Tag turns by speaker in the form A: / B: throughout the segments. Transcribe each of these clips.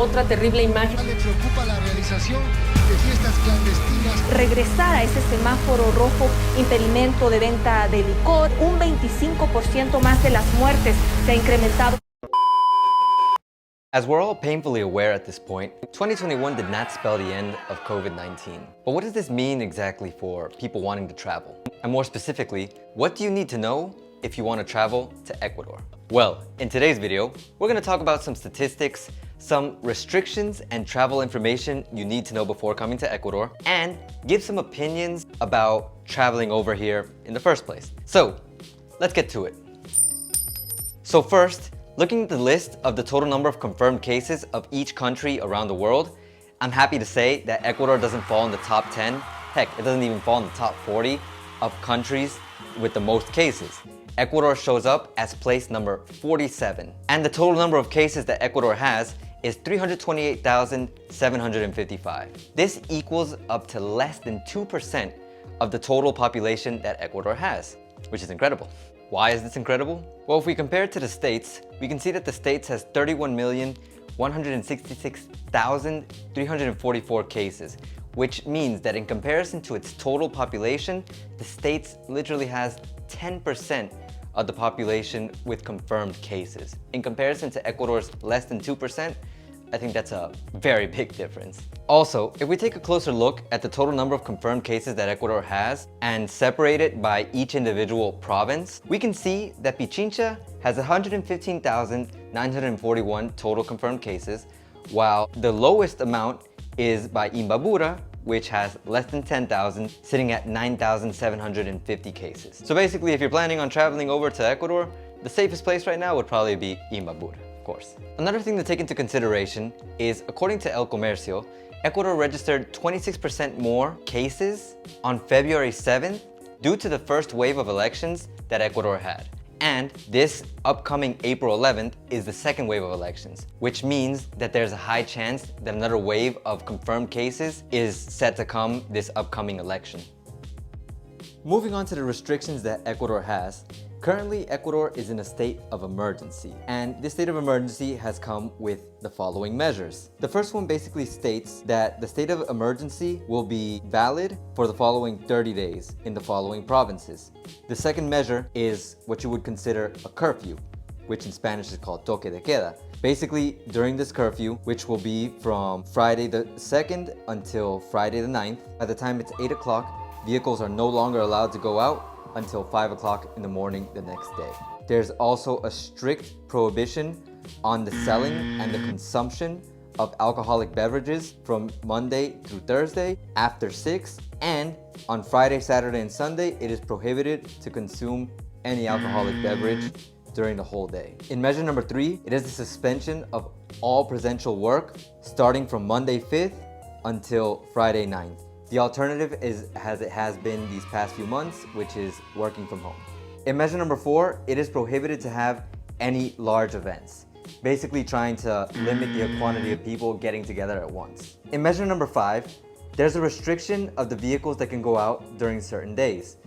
A: otra terrible imagen.
B: Le preocupa la realización de fiestas clandestinas.
C: Regresar a ese semáforo rojo, impedimento de venta de licor, un 25% más de las muertes se ha incrementado.
D: As we're all painfully aware at this point, 2021 did not spell the end of COVID-19. But what does this mean exactly for people wanting to travel? And more specifically, what do you need to know if you want to travel to Ecuador? Well, in today's video, we're going to talk about some statistics, some restrictions and travel information you need to know before coming to Ecuador, and give some opinions about traveling over here in the first place. So, let's get to it. So first, looking at the list of the total number of confirmed cases of each country around the world, I'm happy to say that Ecuador doesn't fall in the top 10. Heck, it doesn't even fall in the top 40 of countries with the most cases. Ecuador shows up as place number 47. And the total number of cases that Ecuador has is 328,755. This equals up to less than 2% of the total population that Ecuador has, which is incredible. Why is this incredible? Well, if we compare it to the States, we can see that the States has 31,166,344 cases, which means that in comparison to its total population, the States literally has 10% of the population with confirmed cases. In comparison to Ecuador's less than 2%, I think that's a very big difference. Also, if we take a closer look at the total number of confirmed cases that Ecuador has and separate it by each individual province, we can see that Pichincha has 115,941 total confirmed cases, while the lowest amount is by Imbabura, which has less than 10,000, sitting at 9,750 cases. So basically, if you're planning on traveling over to Ecuador, the safest place right now would probably be Imbabura. Of course. Another thing to take into consideration is, according to El Comercio, Ecuador registered 26% more cases on February 7th due to the first wave of elections that Ecuador had. And this upcoming April 11th is the second wave of elections, which means that there's a high chance that another wave of confirmed cases is set to come this upcoming election. Moving on to the restrictions that Ecuador has, currently Ecuador is in a state of emergency, and this state of emergency has come with the following measures. The first one basically states that the state of emergency will be valid for the following 30 days in the following provinces. The second measure is what you would consider a curfew, which in Spanish is called Toque de queda. Basically, during this curfew, which will be from Friday the 2nd until Friday the 9th, by the time it's 8 o'clock, vehicles are no longer allowed to go out until 5 o'clock in the morning the next day. There's also a strict prohibition on the selling and the consumption of alcoholic beverages from Monday through Thursday after 6, and on Friday, Saturday, and Sunday, it is prohibited to consume any alcoholic beverage during the whole day. In measure number 3, it is the suspension of all presential work starting from Monday 5th until Friday 9th. The alternative is, as it has been these past few months, which is working from home. In measure number 4, it is prohibited to have any large events, basically trying to limit the quantity of people getting together at once. In measure number 5, there's a restriction of the vehicles that can go out during certain days.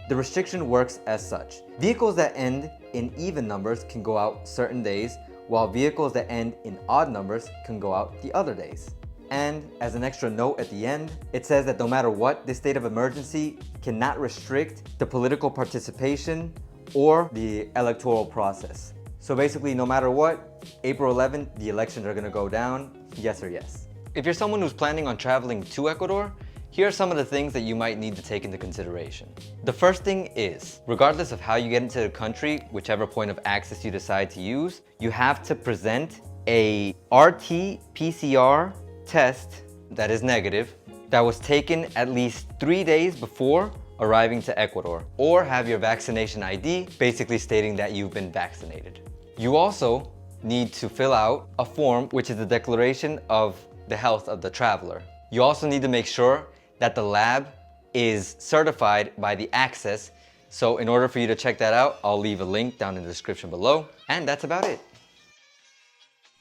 D: The restriction works as such. Vehicles that end in even numbers can go out certain days, while vehicles that end in odd numbers can go out the other days. And as an extra note at the end, it says that no matter what, this state of emergency cannot restrict the political participation or the electoral process. So basically, no matter what, April 11th, the elections are gonna go down, yes or yes. If you're someone who's planning on traveling to Ecuador, here are some of the things that you might need to take into consideration. The first thing is, regardless of how you get into the country, whichever point of access you decide to use, you have to present a RT-PCR test that is negative, that was taken at least 3 days before arriving to Ecuador, or have your vaccination ID basically stating that you've been vaccinated. You also need to fill out a form, which is the declaration of the health of the traveler. You also need to make sure that the lab is certified by the Access. So in order for you to check that out, I'll leave a link down in the description below. And that's about it.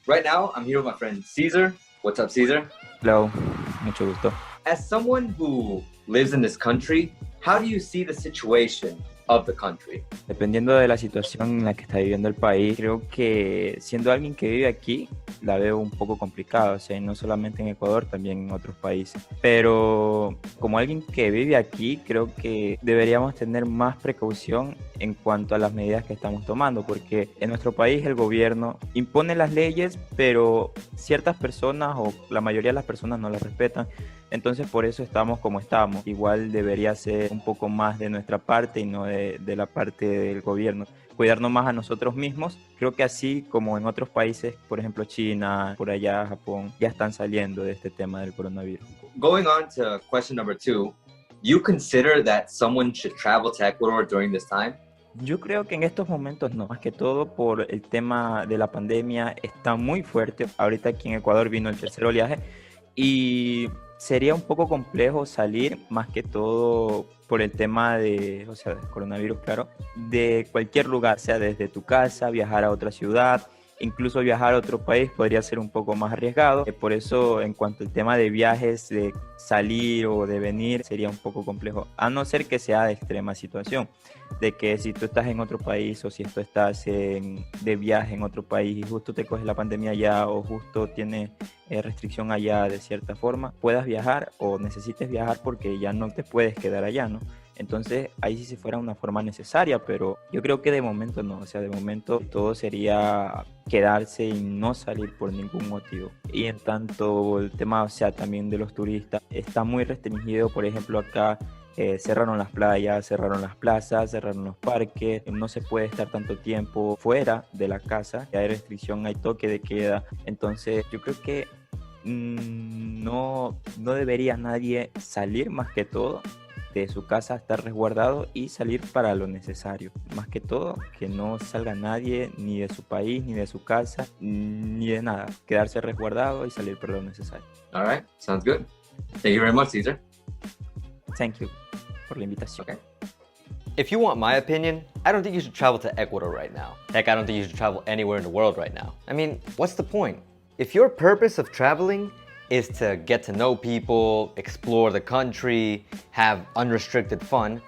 D: Right now, I'm here with my friend Caesar. What's up, Caesar?
E: Hello, mucho gusto.
D: As someone who lives in this country, how do you see the situation of the country.
A: Dependiendo de la situación en la que está viviendo el país, creo que siendo alguien que vive aquí, la veo un poco complicada, o sea, no solamente en Ecuador, también en otros países. Pero como alguien que vive aquí, creo que deberíamos tener más precaución en cuanto a las medidas que estamos tomando, porque en nuestro país el gobierno impone las leyes, pero ciertas personas o la mayoría de las personas no las respetan. Entonces por eso estamos como estamos. Igual debería ser un poco más de nuestra parte y no de la parte del gobierno. Cuidarnos más a nosotros mismos. Creo que así como en otros países, por ejemplo China, por allá Japón, ya están saliendo de este tema del coronavirus.
D: Going on to question number 2, you consider that someone should travel to Ecuador during this time?
A: Yo creo que en estos momentos no, más que todo por el tema de la pandemia está muy fuerte. Ahorita aquí en Ecuador vino el tercer oleaje y sería un poco complejo salir, más que todo por el tema de, o sea, del coronavirus, claro, de cualquier lugar, sea desde tu casa, viajar a otra ciudad, incluso viajar a otro país podría ser un poco más arriesgado. Por eso, en cuanto al tema de viajes, de salir o de venir, sería un poco complejo, a no ser que sea de extrema situación, de que si tú estás en otro país o si tú estás de viaje en otro país y justo te coges la pandemia allá o justo tienes restricción allá de cierta forma, puedas viajar o necesites viajar porque ya no te puedes quedar allá, ¿no? Entonces ahí sí se fuera una forma necesaria, pero yo creo que de momento no, o sea, de momento todo sería quedarse y no salir por ningún motivo. Y en tanto el tema, o sea, también de los turistas, está muy restringido, por ejemplo acá cerraron las playas, cerraron las plazas, cerraron los parques, no se puede estar tanto tiempo fuera de la casa, hay restricción, hay toque de queda, entonces yo creo que no debería nadie salir más que todo de su casa, estar resguardado y salir para lo necesario. Más que todo, que no salga nadie ni de su país, ni de su casa, ni de nada. Quedarse resguardado y salir para lo necesario.
D: All right, sounds good. Thank you very much, Caesar.
A: Thank you por la invitación.
D: Okay. If you want my opinion, I don't think you should travel to Ecuador right now. Heck, I don't think you should travel anywhere in the world right now. I mean, what's the point? If your purpose of traveling is to get to know people, explore the country, have unrestricted fun,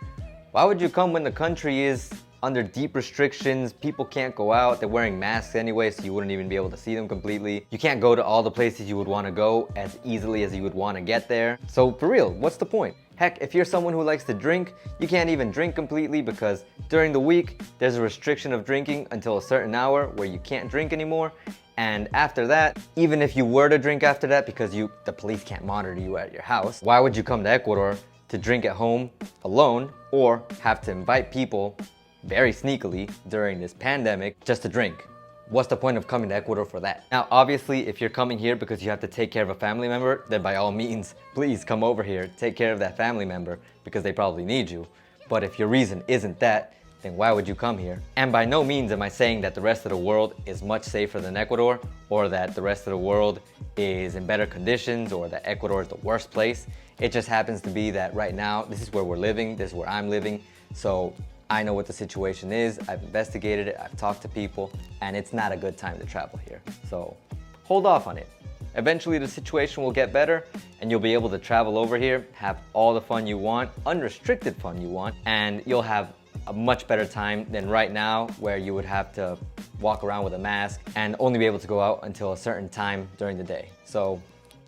D: why would you come when the country is under deep restrictions? People can't go out, they're wearing masks anyway, so you wouldn't even be able to see them completely. You can't go to all the places you would want to go as easily as you would want to get there. So for real, what's the point? Heck, if you're someone who likes to drink, you can't even drink completely because during the week, there's a restriction of drinking until a certain hour where you can't drink anymore. And after that, even if you were to drink after that because the police can't monitor you at your house, why would you come to Ecuador to drink at home alone or have to invite people very sneakily during this pandemic just to drink? What's the point of coming to Ecuador for that? Now, obviously, if you're coming here because you have to take care of a family member, then by all means, please come over here, take care of that family member because they probably need you. But if your reason isn't that, then why would you come here? And by no means am I saying that the rest of the world is much safer than Ecuador or that the rest of the world is in better conditions or that Ecuador is the worst place. It just happens to be that right now, this is where we're living, this is where I'm living. So I know what the situation is, I've investigated it, I've talked to people, and it's not a good time to travel here. So hold off on it. Eventually the situation will get better and you'll be able to travel over here, have all the fun you want, unrestricted fun you want, and you'll have a much better time than right now where you would have to walk around with a mask and only be able to go out until a certain time during the day. So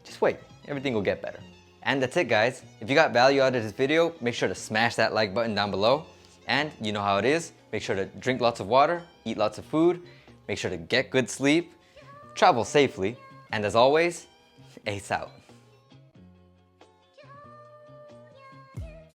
D: just wait, everything will get better. And that's it, guys. If you got value out of this video, make sure to smash that like button down below. And you know how it is, make sure to drink lots of water, eat lots of food, make sure to get good sleep, travel safely, and as always, ace out.